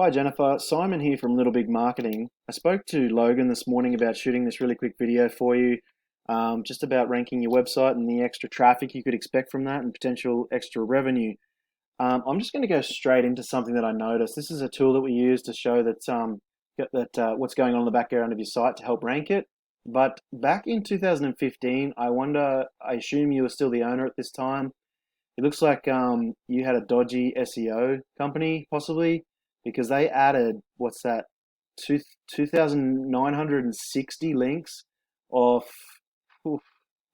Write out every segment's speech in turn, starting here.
Hi Jennifer, Simon here from Little Big Marketing. I spoke to Logan this morning about shooting this really quick video for you, just about ranking your website and the extra traffic you could expect from that and potential extra revenue. I'm just going to go straight into something that I noticed. This is a tool that we use to show what's going on in the background of your site to help rank it. But back in 2015, I assume you were still the owner at this time. It looks like you had a dodgy SEO company, possibly, because they added, what's that, 2,960 links off oof,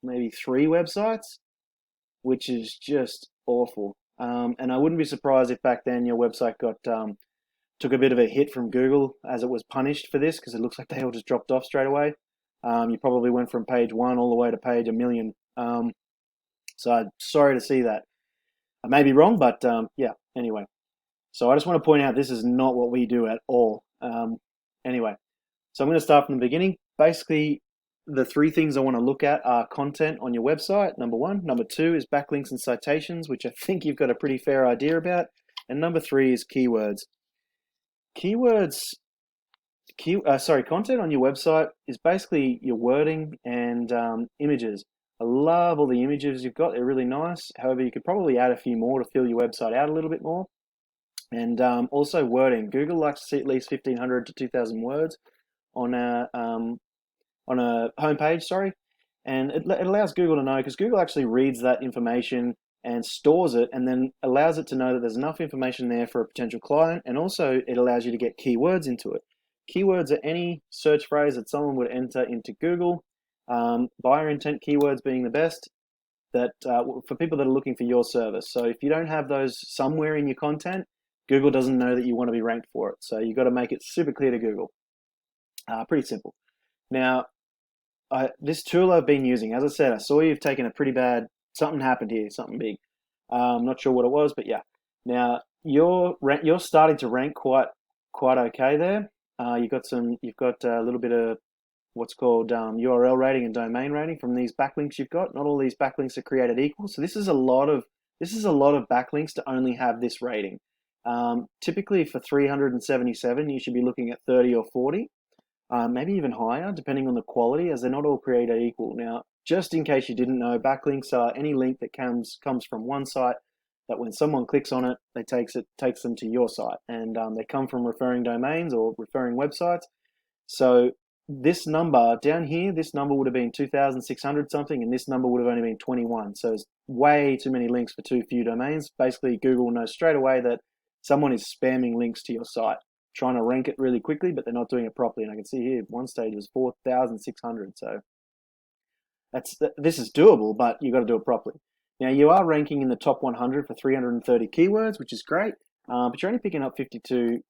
maybe three websites, which is just awful. And I wouldn't be surprised if back then your website took a bit of a hit from Google as it was punished for this, because it looks like they all just dropped off straight away. You probably went from page one all the way to page a million. So I'm sorry to see that. I may be wrong, but yeah, anyway. So I just want to point out this is not what we do at all. Anyway, so I'm going to start from the beginning. Basically, the three things I want to look at are content on your website, number one. Number two is backlinks and citations, which I think you've got a pretty fair idea about. And number three is keywords. Content on your website is basically your wording and images. I love all the images you've got. They're really nice. However, you could probably add a few more to fill your website out a little bit more. And also wording. Google likes to see at least 1,500 to 2,000 words on a homepage, sorry. And it allows Google to know, because Google actually reads that information and stores it, and then allows it to know that there's enough information there for a potential client. And also it allows you to get keywords into it. Keywords are any search phrase that someone would enter into Google. Buyer intent keywords being the best for people that are looking for your service. So if you don't have those somewhere in your content, Google doesn't know that you want to be ranked for it. So you've got to make it super clear to Google. Pretty simple. Now, this tool I've been using, as I said, I saw you've taken a pretty bad, something happened here, something big. I'm not sure what it was, but yeah. Now, you're starting to rank quite okay there. You've got a little bit of what's called URL rating and domain rating from these backlinks you've got. Not all these backlinks are created equal. So this is a lot of backlinks to only have this rating. Typically for 377, you should be looking at 30 or 40, maybe even higher, depending on the quality, as they're not all created equal. Now, just in case you didn't know, backlinks are any link that comes from one site that when someone clicks on it, takes them to your site, and they come from referring domains or referring websites. So this number down here, this number would have been 2,600 something, and this number would have only been 21. So it's way too many links for too few domains. Basically, Google knows straight away that someone is spamming links to your site, trying to rank it really quickly, but they're not doing it properly. And I can see here, one stage was 4,600. So this is doable, but you've got to do it properly. Now, you are ranking in the top 100 for 330 keywords, which is great, but you're only picking up 52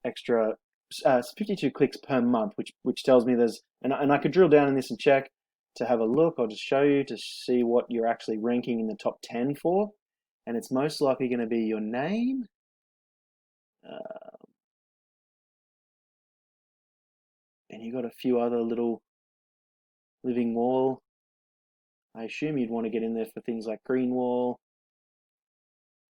clicks per month, which tells me and I could drill down in this and check to have a look. I'll just show you to see what you're actually ranking in the top 10 for, and it's most likely going to be your name. And you got a few other little living wall. I assume you'd want to get in there for things like green wall,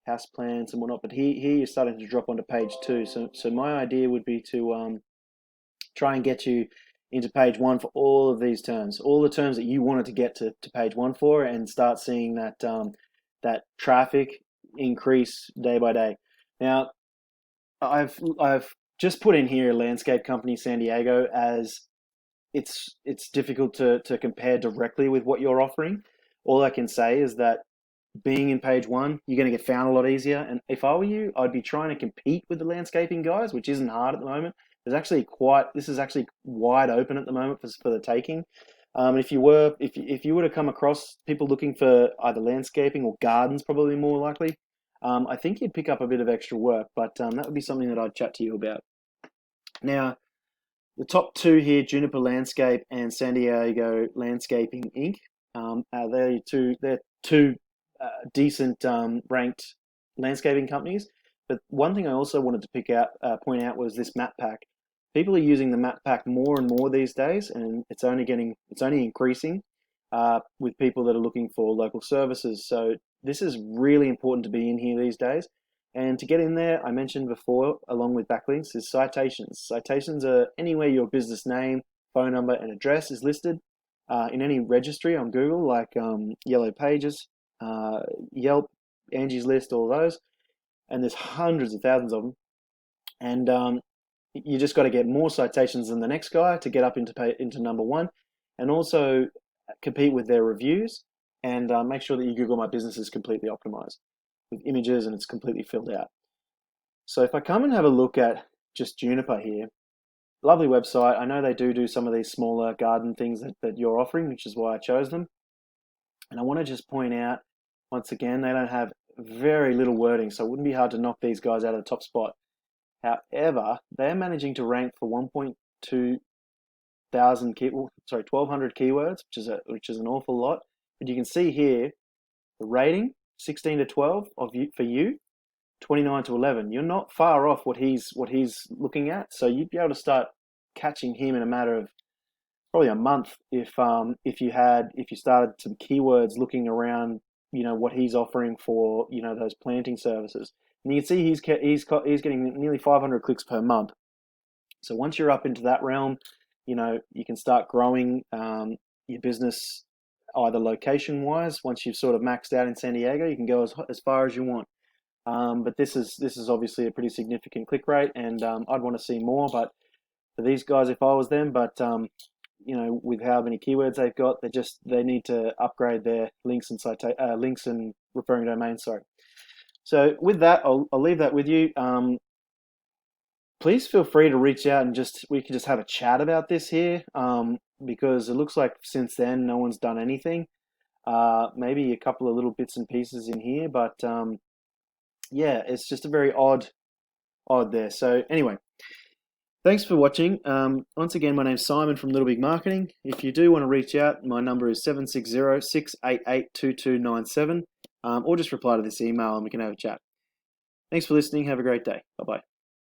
house plants and whatnot, but here you're starting to drop onto page 2. So my idea would be to try and get you into page 1 for all of these terms, all the terms that you wanted to get to page 1 for, and start seeing that traffic increase day by day. Now, I've just put in here a landscape company, San Diego, as it's difficult to compare directly with what you're offering. All I can say is that being in page 1, you're going to get found a lot easier. And if I were you, I'd be trying to compete with the landscaping guys, which isn't hard at the moment. This is actually wide open at the moment for the taking. If you were to come across people looking for either landscaping or gardens, probably more likely, I think you'd pick up a bit of extra work, but that would be something that I'd chat to you about. Now, the top 2 here, Juniper Landscape and San Diego Landscaping Inc. They're two decent ranked landscaping companies. But one thing I also wanted to point out was this map pack. People are using the map pack more and more these days, and it's only increasing with people that are looking for local services. So this is really important to be in here these days. And to get in there, I mentioned before, along with backlinks, is citations. Citations are anywhere your business name, phone number, and address is listed in any registry on Google, like Yellow Pages, Yelp, Angie's List, all those. And there's hundreds of thousands of them. And you just got to get more citations than the next guy to get up into number one, and also compete with their reviews, and make sure that your Google My Business is completely optimized with images and it's completely filled out. So if I come and have a look at just Juniper here, lovely website. I know they do some of these smaller garden things that you're offering, which is why I chose them. And I want to just point out, once again, they don't have very little wording, so it wouldn't be hard to knock these guys out of the top spot. However, they're managing to rank for 1.2 thousand 1,200 keywords, which is an awful lot. But you can see here the rating 16 to 12 for you, 29 to 11. You're not far off what he's looking at, so you'd be able to start catching him in a matter of probably a month if you started some keywords looking around, what he's offering for those planting services. And you can see he's getting nearly 500 clicks per month. So once you're up into that realm, you can start growing your business either location-wise. Once you've sort of maxed out in San Diego, you can go as far as you want. But this is obviously a pretty significant click rate, and I'd want to see more. But for these guys, if I was them, with how many keywords they've got, they need to upgrade their links and referring domains. Sorry. So with that, I'll leave that with you. Please feel free to reach out and we can just have a chat about this here, because it looks like since then no one's done anything. Maybe a couple of little bits and pieces in here, but yeah, it's just a very odd there. So anyway, thanks for watching. Once again, my name's Simon from Little Big Marketing. If you do want to reach out, my number is 760-688-2297, or just reply to this email and we can have a chat. Thanks for listening. Have a great day. Bye-bye.